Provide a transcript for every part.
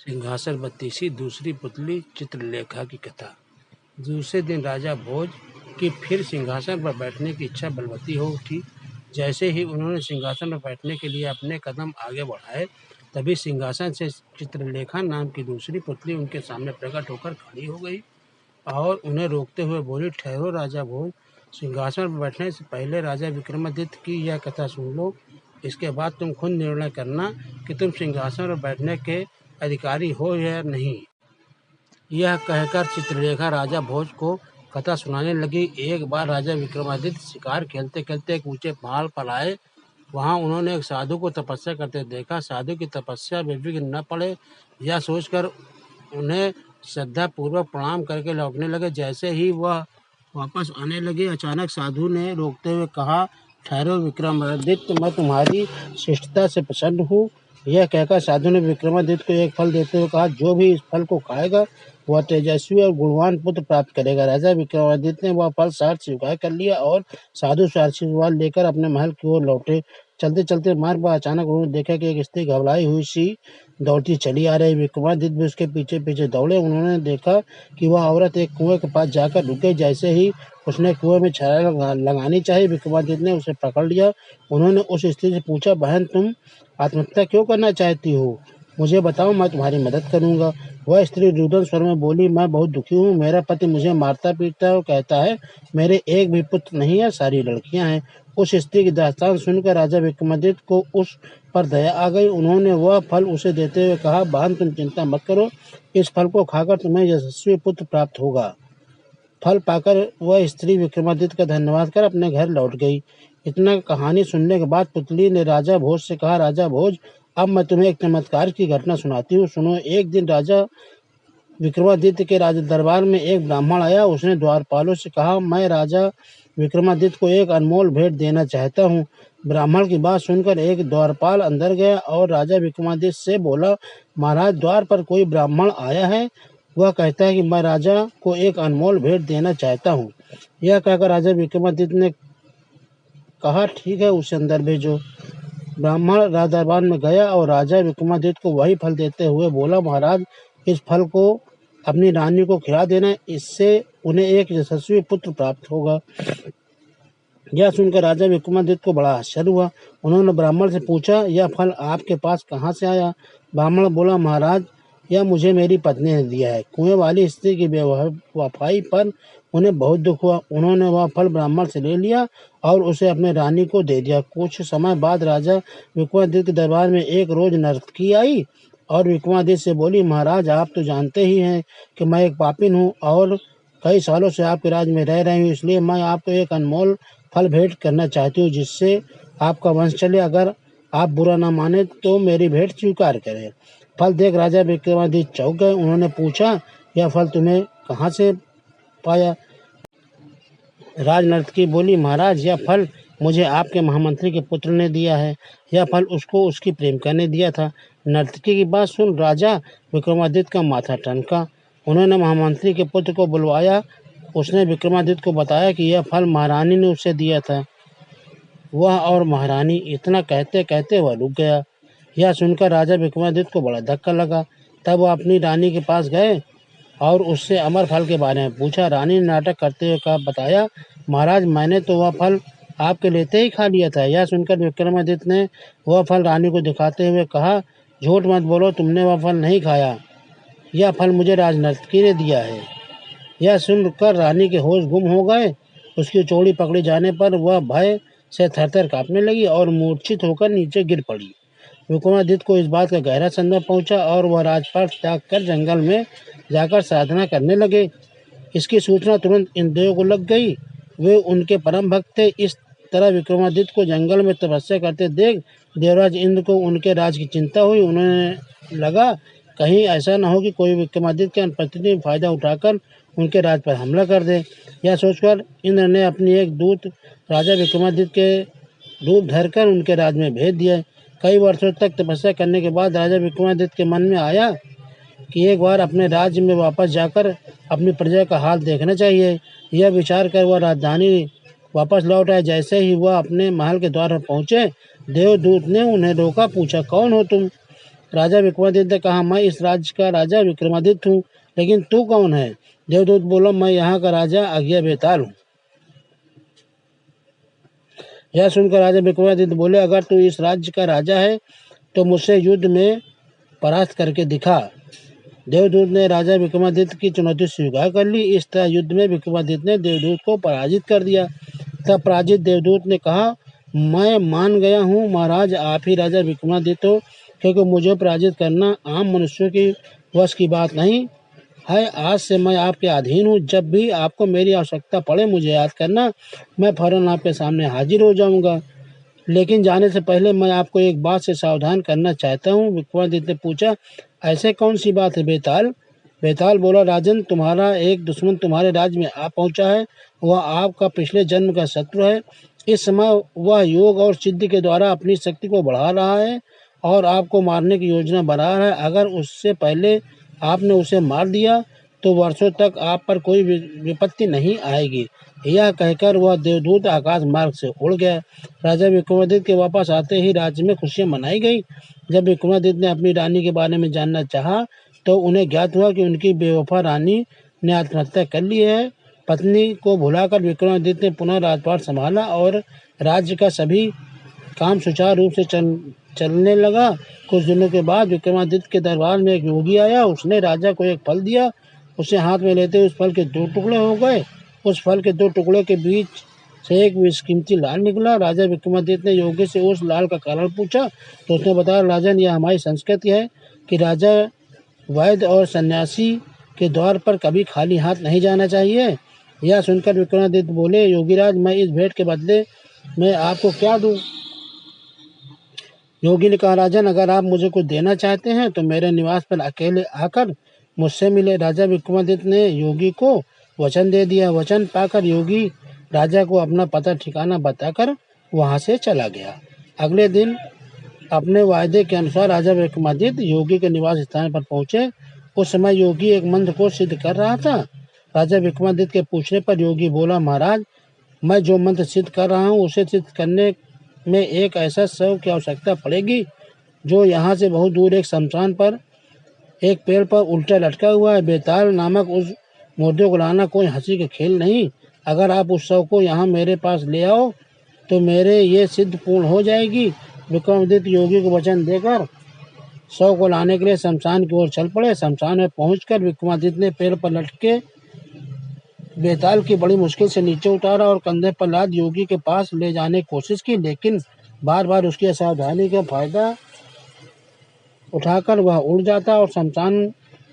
सिंहासन बत्तीसी दूसरी पुतली चित्रलेखा की कथा। दूसरे दिन राजा भोज की फिर सिंहासन पर बैठने की इच्छा बलवती हो उठी। जैसे ही उन्होंने सिंहासन पर बैठने के लिए अपने कदम आगे बढ़ाए, तभी सिंहासन से चित्रलेखा नाम की दूसरी पुतली उनके सामने प्रकट होकर खड़ी हो गई और उन्हें रोकते हुए बोली, ठहरो राजा भोज, सिंहासन पर बैठने से पहले राजा विक्रमादित्य की यह कथा सुन लो। इसके बाद तुम खुद निर्णय करना कि तुम सिंहासन पर बैठने के अधिकारी हो या नहीं। यह कहकर चित्रलेखा राजा भोज को कथा सुनाने लगी। एक बार राजा विक्रमादित्य शिकार खेलते खेलते एक ऊंचे पहाड़ पर आए। वहां उन्होंने एक साधु को तपस्या करते देखा। साधु की तपस्या विघ्न न पड़े, यह सोचकर उन्हें श्रद्धापूर्वक प्रणाम करके लौटने लगे। जैसे ही वह वापस आने लगे, अचानक साधु ने रोकते हुए कहा, ठहरो विक्रमादित्य, मैं तुम्हारी शिष्टता से प्रसन्न हूँ। यह कहकर साधु ने विक्रमादित्य को एक फल देते हुए कहा, जो भी इस फल को खाएगा वह तेजस्वी और गुणवान पुत्र प्राप्त करेगा। राजा विक्रमादित्य ने वह फल साथ स्वीकार कर लिया और साधु से आशीर्वाद लेकर अपने महल की ओर लौटे। चलते चलते मार्ग पर अचानक उन्होंने देखा कि एक स्त्री घबराई हुई सी दौड़ती चली आ रही। विक्रमादित्य भी उसके पीछे पीछे दौड़े। उन्होंने देखा कि वह औरत एक कुएं के पास जाकर रुक गई। जैसे ही उसने कुएं में छलांग लगानी चाहिए, विक्रमादित्य ने उसे पकड़ लिया। उन्होंने उस स्त्री से पूछा, बहन, तुम आत्महत्या क्यों करना चाहती हो? मुझे बताओ, मैं तुम्हारी मदद करूंगा। वह स्त्री रुदन स्वर में बोली, मैं बहुत दुखी हूँ। मेरा पति मुझे मारता पीटता है और कहता है मेरे एक भी पुत्र नहीं है, सारी लड़कियां हैं। उस स्त्री की दास्तान सुनकर राजा विक्रमादित्य को उस पर दया आ गई। उन्होंने वह फल उसे देते हुए कहा, बहन, तुम चिंता मत करो, इस फल को खाकर तुम्हें यशस्वी पुत्र प्राप्त होगा। फल पाकर वह स्त्री विक्रमादित्य का धन्यवाद कर अपने घर लौट गई। इतना कहानी सुनने के बाद पुतली ने राजा भोज से कहा, राजा भोज, अब मैं तुम्हें एक चमत्कार की घटना सुनाती हूँ, सुनो। एक दिन राजा विक्रमादित्य के राज दरबार में एक ब्राह्मण आया। उसने द्वारपालों से कहा, मैं राजा विक्रमादित्य को एक अनमोल भेंट देना चाहता हूँ। ब्राह्मण की बात सुनकर एक द्वारपाल अंदर गया और राजा विक्रमादित्य से बोला, महाराज, द्वार पर कोई ब्राह्मण आया है। वह कहता है कि मैं राजा को एक अनमोल भेंट देना चाहता हूँ। यह कहकर राजा विक्रमादित्य ने कहा, ठीक है, उसे अंदर भेजो। ब्राह्मण राज दरबार में गया और राजा विक्रमादित्य को वही फल देते हुए बोला, महाराज, इस फल को अपनी रानी को खिला देना, इससे उन्हें एक यशस्वी पुत्र प्राप्त होगा। यह सुनकर राजा विक्रमादित्य को बड़ा आश्चर्य हुआ। उन्होंने ब्राह्मण से पूछा, यह फल आपके पास कहाँ से आया? ब्राह्मण बोला, महाराज, यह मुझे मेरी पत्नी ने दिया है। कुएं वाली स्त्री की बेवफाई पर उन्हें बहुत दुख हुआ। उन्होंने वह फल ब्राह्मण से ले लिया और उसे अपने रानी को दे दिया। कुछ समय बाद राजा विक्रमादित्य के दरबार में एक रोज नर्तकी आई और विक्रमादित्य से बोली, महाराज, आप तो जानते ही हैं कि मैं एक पापिन हूँ और कई सालों से आपके राज्य में रह रही हूँ, इसलिए मैं आपको एक अनमोल फल भेंट करना चाहती हूँ, जिससे आपका वंश चले। अगर आप बुरा ना माने तो मेरी भेंट स्वीकार करें। फल देख राजा विक्रमादित्य चौंक गए। उन्होंने पूछा, यह फल तुम्हें कहाँ से पाया? राजनर्तकी बोली, महाराज, यह फल मुझे आपके महामंत्री के पुत्र ने दिया है। यह फल उसको उसकी प्रेमिका ने दिया था। नर्तकी की बात सुन राजा विक्रमादित्य का माथा ठनका। उन्होंने महामंत्री के पुत्र को बुलवाया। उसने विक्रमादित्य को बताया कि यह फल महारानी ने उसे दिया था। वह और महारानी, इतना कहते कहते वह रुक गया। यह सुनकर राजा विक्रमादित्य को बड़ा धक्का लगा। तब वह अपनी रानी के पास गए और उससे अमर फल के बारे में पूछा। रानी ने नाटक करते हुए बताया, महाराज, मैंने तो वह फल आपके लेते ही खा लिया था। यह सुनकर विक्रमादित्य ने वह फल रानी को दिखाते हुए कहा, झूठ मत बोलो, तुमने वह फल नहीं खाया। यह फल मुझे राजनर्तकी ने दिया है। यह सुनकर रानी के होश गुम हो गए। उसकी चोरी पकड़ी जाने पर वह भय से थरथर कांपने लगी और मूर्छित होकर नीचे गिर पड़ी। विक्रमादित्य को इस बात का गहरा संदेह पहुंचा और वह राजपाट त्याग कर जंगल में जाकर साधना करने लगे। इसकी सूचना तुरंत इंद्रियों को लग गई। वे उनके परम भक्त थे। इस तरह विक्रमादित्य को जंगल में तपस्या करते देख देवराज इंद्र को उनके राज की चिंता हुई। उन्हें लगा कहीं ऐसा न हो कि कोई विक्रमादित्य के अनुपस्थिति में फायदा उठाकर उनके राज पर हमला कर दे। यह सोचकर इंद्र ने अपनी एक दूत राजा विक्रमादित्य के रूप धरकर उनके राज में भेज दिया। कई वर्षों तक तपस्या करने के बाद राजा विक्रमादित्य के मन में आया कि एक बार अपने राज्य में वापस जाकर अपनी प्रजा का हाल देखना चाहिए। यह विचार कर वह राजधानी वापस लौट आए। जैसे ही वह अपने महल के द्वार पर पहुंचे, देवदूत ने उन्हें रोका, पूछा, कौन हो तुम? राजा विक्रमादित्य ने कहा, मैं इस राज्य का राजा विक्रमादित्य हूँ, लेकिन तू कौन है? देवदूत बोला, मैं यहाँ का राजा अज्ञा बेताल हूँ। यह सुनकर राजा विक्रमादित्य बोले, अगर तू इस राज्य का राजा है तो मुझसे युद्ध में परास्त करके दिखा। देवदूत ने राजा विक्रमादित्य की चुनौती स्वीकार कर ली। इस तरह युद्ध में विक्रमादित्य ने देवदूत को पराजित कर दिया। तब पराजित देवदूत ने कहा, मैं मान गया हूँ महाराज, आप ही राजा विक्रमादित्य हो, क्योंकि मुझे पराजित करना आम मनुष्यों की वश की बात नहीं है। आज से मैं आपके अधीन हूँ। जब भी आपको मेरी आवश्यकता पड़े मुझे याद करना, मैं फौरन आपके सामने हाजिर हो जाऊंगा। लेकिन जाने से पहले मैं आपको एक बात से सावधान करना चाहता हूँ। विक्रमादित्य ने पूछा, ऐसे कौन सी बात है बेताल? बेताल बोला, राजन, तुम्हारा एक दुश्मन तुम्हारे राज्य में आ पहुंचा है। वह आपका पिछले जन्म का शत्रु है। इस समय वह योग और सिद्धि के द्वारा अपनी शक्ति को बढ़ा रहा है और आपको मारने की योजना बना रहा है। अगर उससे पहले आपने उसे मार दिया तो वर्षों तक आप पर कोई विपत्ति नहीं आएगी। यह कहकर वह देवदूत आकाश मार्ग से उड़ गया। राजा विक्रमादित्य के वापस आते ही राज्य में खुशियां मनाई गई। जब विक्रमादित्य ने अपनी रानी के बारे में जानना चाहा तो उन्हें ज्ञात हुआ कि उनकी बेवफा रानी ने आत्महत्या कर ली है। पत्नी को भुलाकर विक्रमादित्य ने पुनः राजपाट संभाला और राज्य का सभी काम सुचारू रूप से चलने लगा। कुछ दिनों के बाद विक्रमादित्य के दरबार में एक योगी आया। उसने राजा को एक फल दिया। उसे हाथ में लेते उस फल के 2 टुकड़े हो गए। उस फल के 2 टुकड़े के बीच से एक बेशकीमती लाल निकला। राजा विक्रमादित्य ने योगी से उस लाल का कारण पूछा तो उसने बताया, राजन, यह हमारी संस्कृति है कि राजा, वैद्य और सन्यासी के द्वार पर कभी खाली हाथ नहीं जाना चाहिए। यह सुनकर विक्रमादित्य बोले, योगीराज, मैं इस भेंट के बदले में आपको क्या दूं? योगी ने कहा, राजन, अगर आप मुझे कुछ देना चाहते हैं तो मेरे निवास पर अकेले आकर मुझसे मिले। राजा विक्रमादित्य ने योगी को वचन दे दिया। वचन पाकर योगी राजा को अपना पता ठिकाना बताकर वहां से चला गया। अगले दिन अपने वायदे के अनुसार राजा विक्रमादित्य योगी के निवास स्थान पर पहुंचे। उस समय योगी एक मंत्र को सिद्ध कर रहा था। राजा विक्रमादित्य के पूछने पर योगी बोला, महाराज, मैं जो मंत्र सिद्ध कर रहा हूँ उसे सिद्ध करने में एक ऐसा शव की आवश्यकता पड़ेगी जो यहाँ से बहुत दूर एक शमशान पर एक पेड़ पर उल्टा लटका हुआ है। बेताल नामक उस मुर्दे को लाना कोई हंसी का खेल नहीं। अगर आप उस शव को यहाँ मेरे पास ले आओ तो मेरे ये सिद्ध पूर्ण हो जाएगी। विक्रमादित्य योगी को वचन देकर शव को लाने के लिए शमशान की ओर चल पड़े। शमशान में पहुंचकर विक्रमादित्य ने पेड़ पर लटके बेताल की बड़ी मुश्किल से नीचे उतारा और कंधे पर लाद योगी के पास ले जाने की कोशिश की, लेकिन बार बार उसकी असावधानी का फायदा उठाकर वह उड़ जाता और शमशान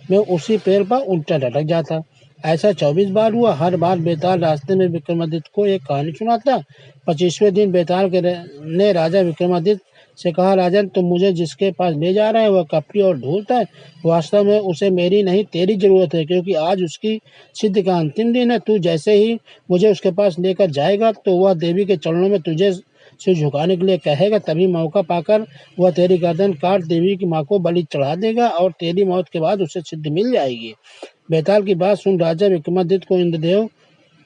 में उसी पेड़ पर उल्टा लटक जाता। ऐसा 24 बार हुआ। हर बार बेताल रास्ते में विक्रमादित्य को एक कहानी सुनाता। 25वें दिन बेताल ने राजा विक्रमादित्य से कहा, राजन, तुम मुझे जिसके पास ले जा रहे हैं वह कपटी और धूर्त है। वास्तव में उसे मेरी नहीं तेरी जरूरत है, क्योंकि आज उसकी सिद्धि का अंतिम दिन है। तू जैसे ही मुझे उसके पास लेकर जाएगा तो वह देवी के चरणों में तुझे सिर झुकाने के लिए कहेगा। तभी मौका पाकर वह तेरी गर्दन काट देवी की माँ को बलि चढ़ा देगा और तेरी मौत के बाद उसे सिद्धि मिल जाएगी। बेताल की बात सुन राजा विक्रमादित्य को इंद्रदेव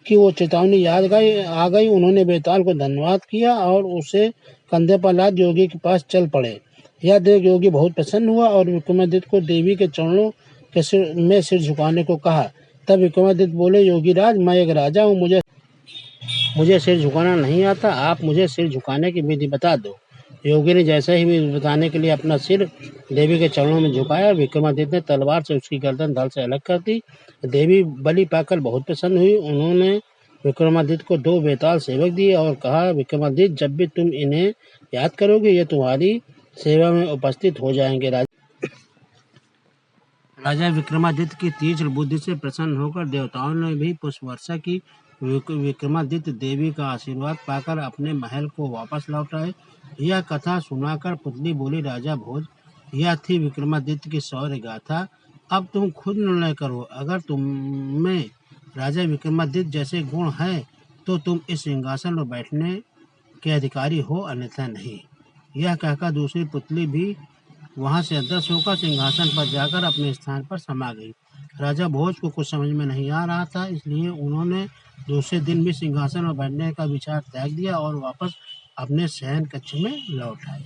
की वो चेतावनी याद आ गई। उन्होंने बेताल को धन्यवाद किया और उसे कंधे पर लाद योगी के पास चल पड़े। यह देख योगी बहुत प्रसन्न हुआ और विक्रमादित्य को देवी के चरणों के सिर झुकाने को कहा। तब विक्रमादित्य बोले, योगीराज, मैं एक राजा हूँ, मुझे सिर झुकाना नहीं आता। आप मुझे सिर झुकाने की विधि बता दो। योगी ने जैसे ही विधि बताने के लिए अपना सिर देवी के चरणों में झुकाया, विक्रमादित्य ने तलवार से उसकी गर्दन धड़ से अलग कर दी। देवी बलि पाकर बहुत प्रसन्न हुई। उन्होंने विक्रमादित्य को 2 बेताल सेवक दिए और कहा, विक्रमादित्य, जब भी तुम इन्हें याद करोगे ये तुम्हारी सेवा में उपस्थित हो जाएंगे। राजा विक्रमादित्य की तीक्ष्ण बुद्धि से प्रसन्न होकर देवताओं ने भी पुष्प वर्षा की। विक्रमादित्य देवी का आशीर्वाद पाकर अपने महल को वापस लौट आए। यह कथा सुनाकर पुतली बोली, राजा भोज, यह थी विक्रमादित्य की शौर्य गाथा। अब तुम खुद निर्णय करो। अगर तुम में राजा विक्रमादित्य जैसे गुण हैं तो तुम इस सिंहासन पर बैठने के अधिकारी हो, अन्यथा नहीं। यह कहकर दूसरी पुतली भी वहां से अदृश्य होकर सिंहासन पर जाकर अपने स्थान पर समा गई। राजा भोज को कुछ समझ में नहीं आ रहा था, इसलिए उन्होंने दूसरे दिन भी सिंहासन पर बैठने का विचार त्याग दिया और वापस अपने शयन कक्ष में लौट आए।